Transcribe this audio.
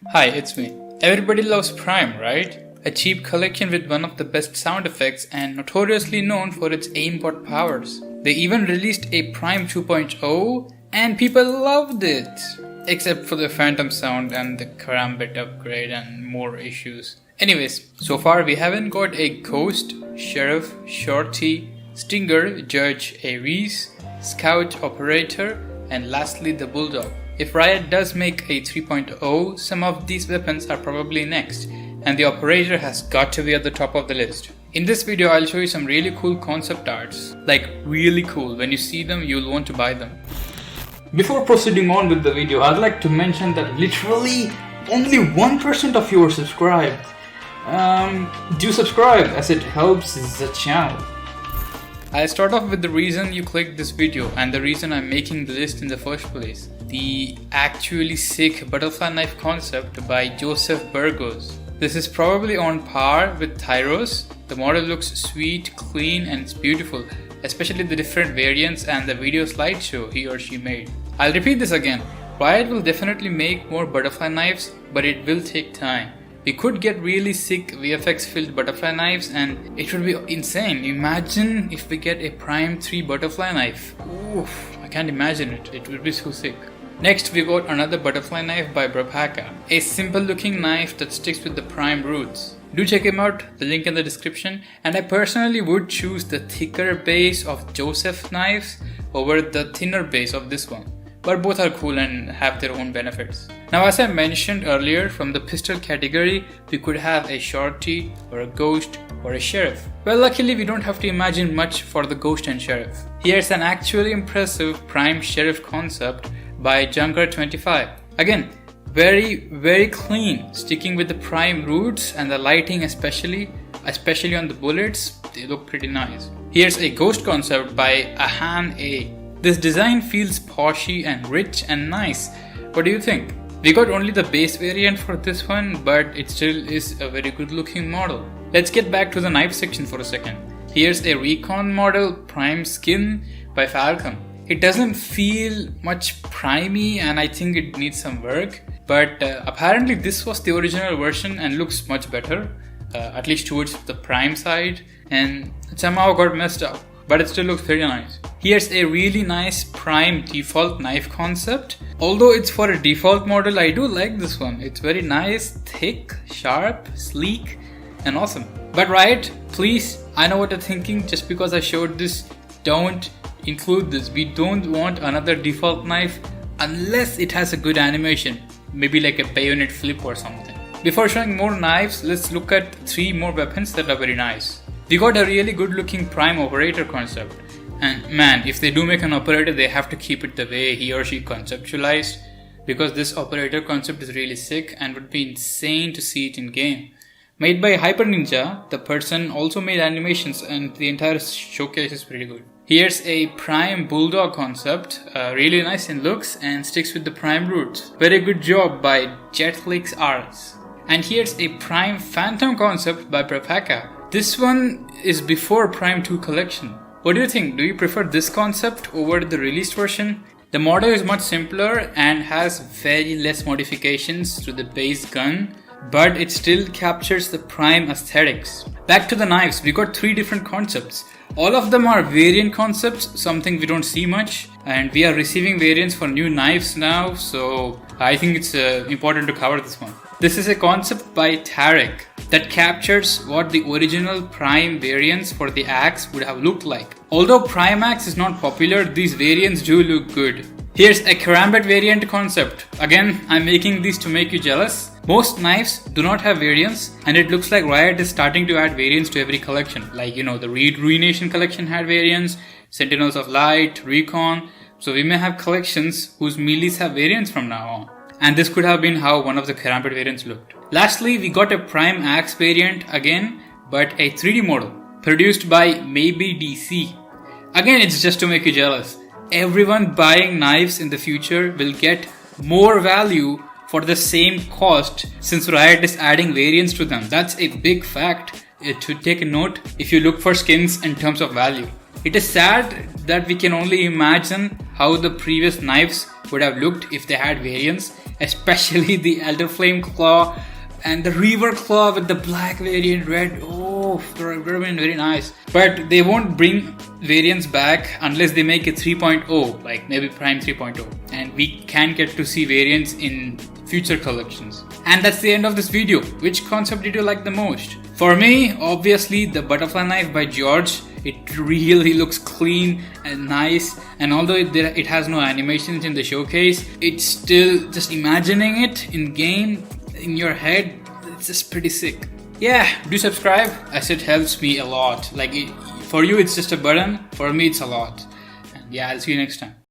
Hi, it's me. Everybody loves Prime, right? A cheap collection with one of the best sound effects and notoriously known for its aimbot powers. They even released a Prime 2.0 and people loved it! Except for the phantom sound and the Karambit upgrade and more issues. Anyways, so far we haven't got a Ghost, Sheriff, Shorty, Stinger, Judge, Ares, Scout, Operator, and lastly the Bulldog. If Riot does make a 3.0, some of these weapons are probably next, and the Operator has got to be at the top of the list. In this video I'll show you some really cool concept arts, like really cool. When you see them you'll want to buy them. Before proceeding on with the video, I'd like to mention that literally only 1% of you are subscribed. Do subscribe as it helps the channel. I'll start off with the reason you clicked this video and the reason I'm making the list in the first place. The actually sick butterfly knife concept by Joseph Burgos. This is probably on par with Tyros. The model looks sweet, clean, and it's beautiful, especially the different variants and the video slideshow he or she made. I'll repeat this again. Riot will definitely make more butterfly knives, but it will take time. We could get really sick VFX filled butterfly knives and it would be insane. Imagine if we get a Prime 3 butterfly knife. Oof, I can't imagine it. It would be so sick. Next we got another butterfly knife by Brapaka. A simple looking knife that sticks with the Prime roots. Do check him out, the link in the description. And I personally would choose the thicker base of Joseph knives over the thinner base of this one. But both are cool and have their own benefits. Now as I mentioned earlier, from the pistol category, we could have a Shorty or a Ghost or a Sheriff. Well, luckily we don't have to imagine much for the Ghost and Sheriff. Here's an actually impressive Prime Sheriff concept by Junker25. Again, very clean, sticking with the Prime roots and the lighting especially on the bullets, they look pretty nice. Here's a Ghost concept by Ahan A. This design feels poshy and rich and nice. What do you think? We got only the base variant for this one, but it still is a very good looking model. Let's get back to the knife section for a second. Here's a Recon model Prime Skin by Falcon. It doesn't feel much primey and I think it needs some work, but apparently this was the original version and looks much better, at least towards the Prime side, and it somehow got messed up, but it still looks very nice. Here's a really nice Prime default knife concept. Although it's for a default model, I do like this one. It's very nice, thick, sharp, sleek, and awesome. But Riot, please, I know what you're thinking. Just because I showed this, don't include this. We don't want another default knife unless it has a good animation. Maybe like a bayonet flip or something. Before showing more knives, let's look at 3 more weapons that are very nice. We got a really good looking Prime Operator concept. And man, if they do make an Operator, they have to keep it the way he or she conceptualized, because this Operator concept is really sick and would be insane to see it in game. Made by Hyper Ninja, the person also made animations and the entire showcase is pretty good. Here's a Prime Bulldog concept, really nice in looks and sticks with the Prime roots. Very good job by Jetlix Arts. And here's a Prime Phantom concept by Brapaka. This one is before Prime 2 collection. What do you think? Do you prefer this concept over the released version? The model is much simpler and has very less modifications to the base gun, but it still captures the Prime aesthetics. Back to the knives, we got 3 different concepts. All of them are variant concepts, something we don't see much, and we are receiving variants for new knives now, so I think it's important to cover this one. This is a concept by Tarek that captures what the original Prime variants for the axe would have looked like. Although Prime axe is not popular, these variants do look good. Here's a Karambit variant concept. Again, I'm making these to make you jealous. Most knives do not have variants, and it looks like Riot is starting to add variants to every collection. Like, the Ruination collection had variants, Sentinels of Light, Recon. So we may have collections whose melees have variants from now on. And this could have been how one of the Karambit variants looked. Lastly, we got a Prime Axe variant again, but a 3D model, produced by Maybe DC. Again, it's just to make you jealous. Everyone buying knives in the future will get more value for the same cost since Riot is adding variants to them. That's a big fact to take a note if you look for skins in terms of value. It is sad that we can only imagine how the previous knives would have looked if they had variants, especially the Elder Flame Claw and the Reaver Claw with the black variant red. Oh, they're very nice. But they won't bring variants back unless they make it 3.0, like maybe Prime 3.0. And we can get to see variants in future collections. And that's the end of this video. Which concept did you like the most? For me, obviously the butterfly knife by George. It really looks clean and nice, and although it has no animations in the showcase, it's still just imagining it in game, in your head, it's just pretty sick. Yeah, do subscribe as it helps me a lot. Like for you it's just a button, for me it's a lot. And yeah, I'll see you next time.